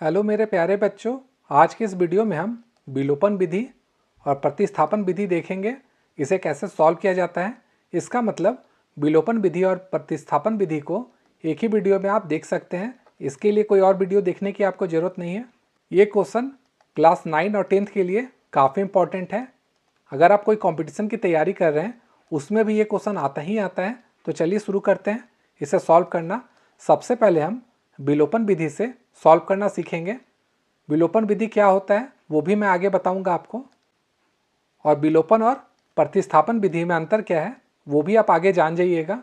Hello मेरे प्यारे बच्चों, आज के इस वीडियो में हम विलोपन विधि और प्रतिस्थापन विधि देखेंगे। इसे कैसे सॉल्व किया जाता है। इसका मतलब विलोपन विधि और प्रतिस्थापन विधि को एक ही वीडियो में आप देख सकते हैं। इसके लिए कोई और वीडियो देखने की आपको ज़रूरत नहीं है। ये क्वेश्चन क्लास 9 और 10th के लिए काफ़ी इंपॉर्टेंट है। अगर आप कोई कॉम्पिटिशन की तैयारी कर रहे हैं उसमें भी ये क्वेश्चन आता ही आता है। तो चलिए शुरू करते हैं इसे सॉल्व करना। सबसे पहले हम विलोपन विधि से सॉल्व करना सीखेंगे। विलोपन विधि क्या होता है वो भी मैं आगे बताऊंगा आपको, और विलोपन और प्रतिस्थापन विधि में अंतर क्या है वो भी आप आगे जान जाइएगा।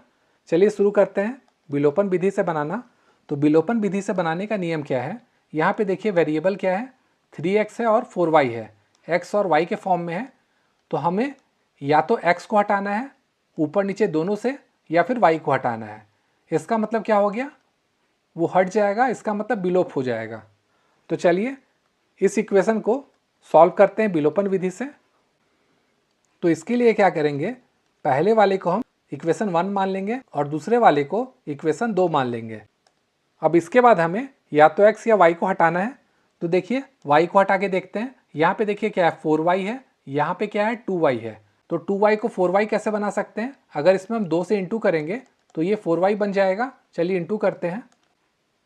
चलिए शुरू करते हैं विलोपन विधि से बनाना। तो विलोपन विधि से बनाने का नियम क्या है, यहाँ पे देखिए वेरिएबल क्या है, 3x है और 4y है, x और y के फॉर्म में है। तो हमें या तो x को हटाना है ऊपर नीचे दोनों से, या फिर y को हटाना है। इसका मतलब क्या हो गया, वो हट जाएगा, इसका मतलब विलोप हो जाएगा। तो चलिए इस इक्वेशन को सॉल्व करते हैं विलोपन विधि से। तो इसके लिए क्या करेंगे, पहले वाले को हम इक्वेशन 1 मान लेंगे और दूसरे वाले को इक्वेशन 2 मान लेंगे। अब इसके बाद हमें या तो x या y को हटाना है। तो देखिए y को हटा के देखते हैं। यहाँ पे देखिए क्या है, 4y है, यहाँ पे क्या है, 2y है। तो 2y को 4y कैसे बना सकते हैं, अगर इसमें हम 2 से इंटू करेंगे तो ये 4y बन जाएगा। चलिए इंटू करते हैं।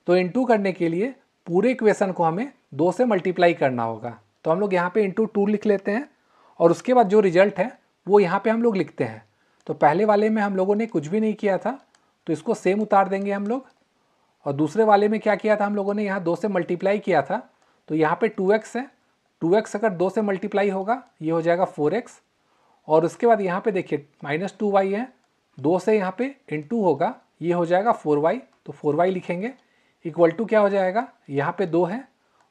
तो इंटू करने के लिए पूरे इक्वेशन को हमें 2 से मल्टीप्लाई करना होगा। तो हम लोग यहाँ पे इंटू 2 लिख लेते हैं और उसके बाद जो रिजल्ट है वो यहाँ पे हम लोग लिखते हैं। तो पहले वाले में हम लोगों ने कुछ भी नहीं किया था तो इसको सेम उतार देंगे हम लोग। और दूसरे वाले में क्या किया था, हम लोगों ने यहाँ 2 से मल्टीप्लाई किया था। तो यहाँ पे 2x है, 2x अगर 2 से मल्टीप्लाई होगा ये हो जाएगा 4x। और उसके बाद यहाँ पे देखिए -2y है, 2 से यहाँ पे इंटू होगा, ये हो जाएगा 4y। तो 4y लिखेंगे इक्वल टू क्या हो जाएगा, यहाँ पे 2 है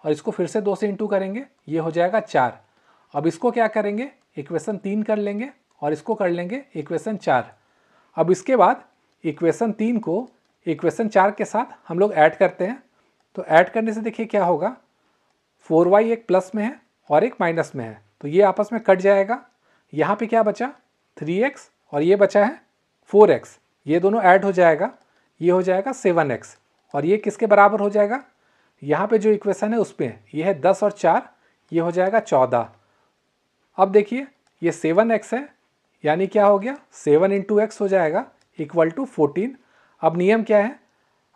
और इसको फिर से 2 से इंटू करेंगे, ये हो जाएगा 4। अब इसको क्या करेंगे, इक्वेशन 3 कर लेंगे और इसको कर लेंगे इक्वेशन 4। अब इसके बाद इक्वेशन 3 को इक्वेशन 4 के साथ हम लोग ऐड करते हैं। तो ऐड करने से देखिए क्या होगा, 4y एक प्लस में है और एक माइनस में है, तो ये आपस में कट जाएगा। यहाँ पे क्या बचा, 3x और ये बचा है 4x, ये दोनों ऐड हो जाएगा, ये हो जाएगा 7x। और ये किसके बराबर हो जाएगा, यहाँ पे जो इक्वेशन है उस पर ये है 10 और 4, ये हो जाएगा 14। अब देखिए ये 7x है, यानी क्या हो गया, 7 इंटू एक्स हो जाएगा इक्वल टू 14। अब नियम क्या है,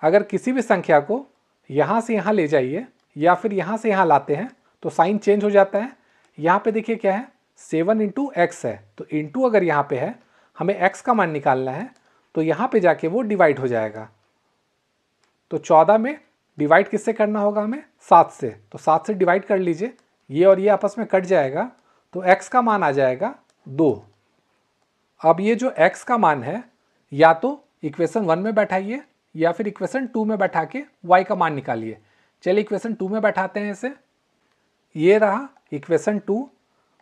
अगर किसी भी संख्या को यहाँ से यहाँ ले जाइए या फिर यहाँ से यहाँ लाते हैं तो साइन चेंज हो जाता है। यहाँ पे देखिए क्या है, 7 इंटू एक्स है, तो इंटू अगर यहाँ पे है, हमें x का मान निकालना है, तो यहाँ पे जाके वो डिवाइड हो जाएगा। तो 14 में डिवाइड किससे करना होगा हमें, 7 से। तो 7 से डिवाइड कर लीजिए, ये और ये आपस में कट जाएगा, तो x का मान आ जाएगा 2। अब ये जो x का मान है, या तो इक्वेशन 1 में बैठाइए या फिर इक्वेशन 2 में बैठा के y का मान निकालिए। चलिए इक्वेशन 2 में बैठाते हैं इसे, ये रहा इक्वेशन 2।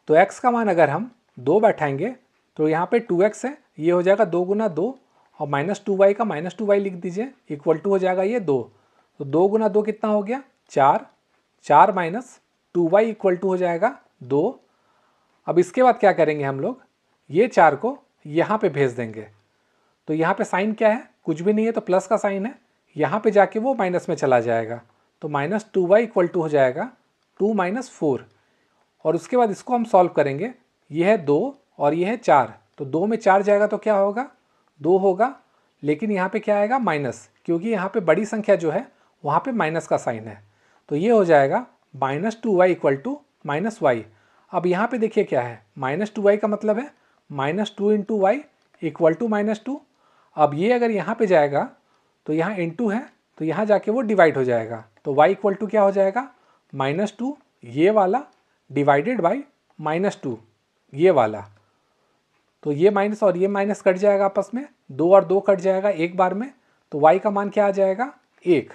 तो x का मान अगर हम 2 बैठाएंगे तो यहाँ पे 2x है, ये हो जाएगा 2 गुना 2 और -2y का -2y लिख दीजिए, इक्वल टू हो जाएगा ये 2। तो 2 गुना 2 कितना हो गया, 4, 4 माइनस 2y इक्वल टू हो जाएगा 2। अब इसके बाद क्या करेंगे हम लोग, ये 4 को यहाँ पे भेज देंगे। तो यहाँ पे साइन क्या है, कुछ भी नहीं है, तो प्लस का साइन है, यहाँ पे जाके वो माइनस में चला जाएगा। तो -2y इक्वल टू हो जाएगा 2 - 4। और उसके बाद इसको हम सॉल्व करेंगे, ये है 2 और ये है 4, तो 2 में 4 जाएगा तो क्या होगा, 2 होगा। लेकिन यहाँ पे क्या आएगा, माइनस, क्योंकि यहाँ पे बड़ी संख्या जो है वहाँ पे माइनस का साइन है। तो ये हो जाएगा -2y इक्वल टू -y। अब यहाँ पे देखिए क्या है, -2y का मतलब है -2 इंटू वाई इक्वल टू -2। अब ये अगर यहाँ पे जाएगा तो यहाँ इंटू है, तो यहाँ जाके वो डिवाइड हो जाएगा। तो y इक्वल टू क्या हो जाएगा, -2 ये वाला डिवाइडेड बाई -2 ये वाला। तो ये माइनस और ये माइनस कट जाएगा आपस में, 2 और 2 कट जाएगा एक बार में। तो y का मान क्या आ जाएगा, 1।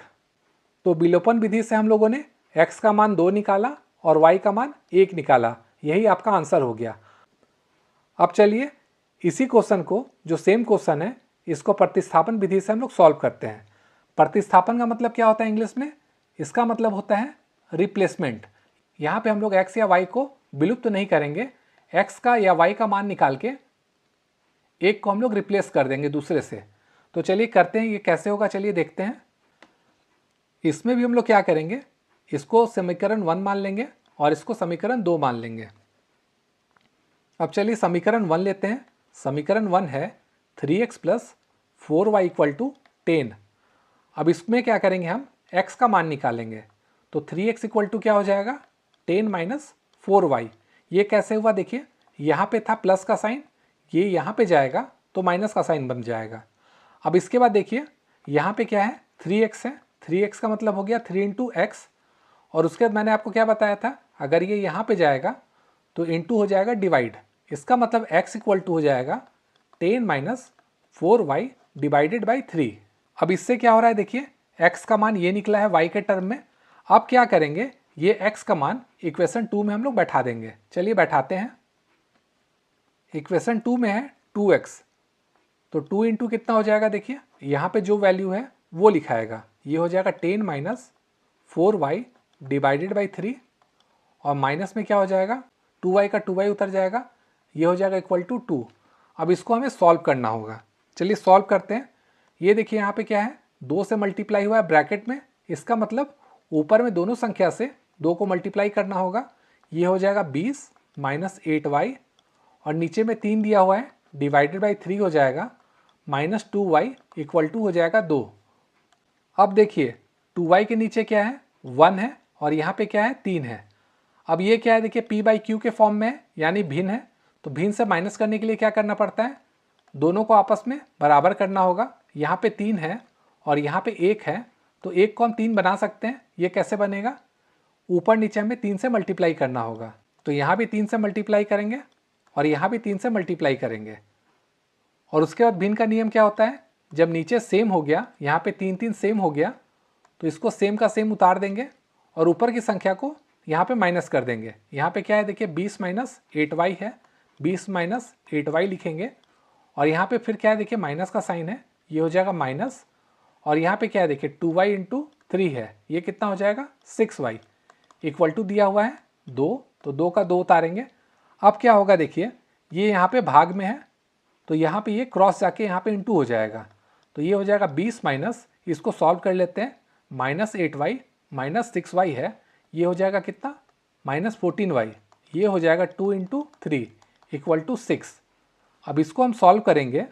तो विलोपन विधि से हम लोगों ने x का मान 2 निकाला और y का मान 1 निकाला, यही आपका आंसर हो गया। अब चलिए इसी क्वेश्चन को, जो सेम क्वेश्चन है, इसको प्रतिस्थापन विधि से हम लोग सॉल्व करते हैं। प्रतिस्थापन का मतलब क्या होता है इंग्लिश में, इसका मतलब होता है रिप्लेसमेंट। यहाँ पे हम लोग x या y को विलुप्त तो नहीं करेंगे, x का या y का मान निकाल के एक को हम लोग रिप्लेस कर देंगे दूसरे से। तो चलिए करते हैं, ये कैसे होगा चलिए देखते हैं। इसमें भी हम लोग क्या करेंगे, इसको समीकरण 1 मान लेंगे और इसको समीकरण 2 मान लेंगे। अब चलिए समीकरण 1 लेते हैं। समीकरण 1 है 3x + 4y = 10। अब इसमें क्या करेंगे, हम x का मान निकालेंगे। तो 3x = क्या हो जाएगा, 10 - 4y। ये कैसे हुआ, देखिए यहाँ पे था प्लस का साइन, ये यहाँ पे जाएगा तो माइनस का साइन बन जाएगा। अब इसके बाद देखिए यहाँ पे क्या है, 3x है। 3x का मतलब हो गया 3 × x। और उसके बाद मैंने आपको क्या बताया था, अगर ये यहाँ पे जाएगा तो इंटू हो जाएगा डिवाइड। इसका मतलब x = हो जाएगा 10 - 4y / 3। अब इससे क्या हो रहा है, देखिए x का मान ये निकला है y के टर्म में। अब क्या करेंगे, ये x का मान इक्वेशन 2 में हम लोग बैठा देंगे। चलिए बैठाते हैं। इक्वेशन 2 में है 2x, तो 2 × कितना हो जाएगा, देखिए यहाँ पे जो वैल्यू है वो लिखाएगा। ये हो जाएगा 10 - 4y / 3 और माइनस में क्या हो जाएगा, 2y का 2y उतर जाएगा, ये हो जाएगा = 2। अब इसको हमें सॉल्व करना होगा। चलिए सॉल्व करते हैं। ये देखिए यहाँ पे क्या है, 2 से मल्टीप्लाई हुआ है ब्रैकेट में, इसका मतलब ऊपर में दोनों संख्या से 2 को मल्टीप्लाई करना होगा। ये हो जाएगा 20 - 8y और नीचे में 3 दिया हुआ है, / 3 हो जाएगा -2y = हो जाएगा 2। अब देखिए 2y के नीचे क्या है, 1 है और यहाँ पे क्या है, 3 है। अब ये क्या है, देखिए p/q के फॉर्म में है, यानी भिन्न है। तो भिन्न से माइनस करने के लिए क्या करना पड़ता है, दोनों को आपस में बराबर करना होगा। यहाँ पे 3 है और यहाँ पे 1 है, तो 1 को हम 3 बना सकते हैं। ये कैसे बनेगा, ऊपर नीचे हमें 3 से मल्टीप्लाई करना होगा। तो यहाँ भी 3 से मल्टीप्लाई करेंगे और यहाँ भी 3 से मल्टीप्लाई करेंगे। और उसके बाद भिन्न का नियम क्या होता है, जब नीचे सेम हो गया, यहाँ पे 3 3 सेम हो गया, तो इसको सेम का सेम उतार देंगे और ऊपर की संख्या को यहाँ पे माइनस कर देंगे। यहाँ पे क्या है, देखिए 20 - 8y है, 20 - 8y लिखेंगे और यहाँ पे फिर क्या है, देखिए माइनस का साइन है, ये हो जाएगा माइनस। और यहाँ पे क्या है, देखिए 2y × 3 है, ये कितना हो जाएगा 6y = दिया हुआ है 2, तो 2 का 2 उतारेंगे। अब क्या होगा, देखिए ये यहाँ पे भाग में है, तो यहाँ पे ये क्रॉस जाके यहाँ पे इंटू हो जाएगा। तो ये हो जाएगा 20 माइनस, इसको सॉल्व कर लेते हैं, -8y - 6y है, ये हो जाएगा कितना, -14y। ये हो जाएगा 2 × 3 = 6। अब इसको हम सॉल्व करेंगे।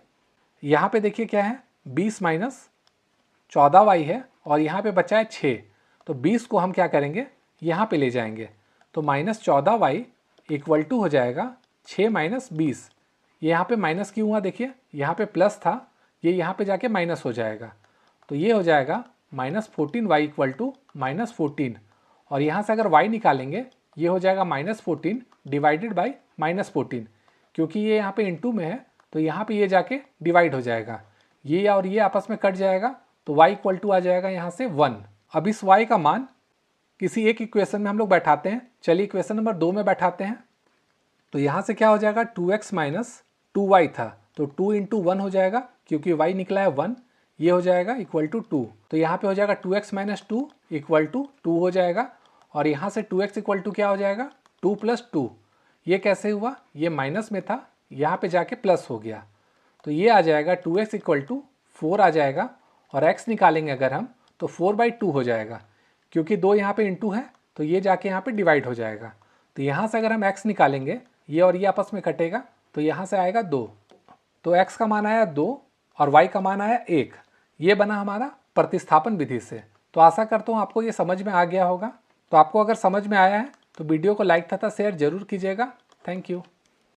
यहाँ पे देखिए क्या है, 20 - 14y है और यहाँ पे बचा है 6, तो 20 को हम क्या करेंगे, यहाँ पे ले जाएंगे। तो -14y = हो जाएगा 6 - 20। ये यहाँ पे माइनस क्यों हुआ, देखिए यहाँ पे प्लस था, ये यहाँ पे जाके माइनस हो जाएगा। तो ये हो जाएगा -14y = -14 और यहाँ से अगर y निकालेंगे, ये हो जाएगा -14 / -14, क्योंकि ये यहाँ पे इंटू में है तो यहाँ पे ये जाके डिवाइड हो जाएगा, ये और ये आपस में कट जाएगा, तो y = आ जाएगा यहाँ से 1। अब इस y का मान किसी एक इक्वेशन में हम लोग बैठाते हैं। चलिए इक्वेशन नंबर 2 में बैठाते हैं। तो यहाँ से क्या हो जाएगा, 2x - 2y था, तो 2 × 1 हो जाएगा, क्योंकि y निकला है 1, ये हो जाएगा = 2। तो यहाँ पे हो जाएगा 2x - 2 = 2 हो जाएगा। और यहाँ से 2x = क्या हो जाएगा, 2 + 2। ये कैसे हुआ, ये माइनस में था, यहाँ पे जाके प्लस हो गया, तो ये आ जाएगा 2x = 4 आ जाएगा। और x निकालेंगे अगर हम, तो 4/2 हो जाएगा, क्योंकि 2 यहाँ पे इंटू है, तो ये जाके यहाँ पे डिवाइड हो जाएगा। तो यहाँ से अगर हम x निकालेंगे, ये और ये आपस में कटेगा, तो यहाँ से आएगा 2। तो x का मान आया 2 और y का मान आया 1। ये बना हमारा प्रतिस्थापन विधि से। तो आशा करता हूँ आपको ये समझ में आ गया होगा। तो आपको अगर समझ में आया है तो वीडियो को लाइक तथा शेयर जरूर कीजिएगा। Thank you.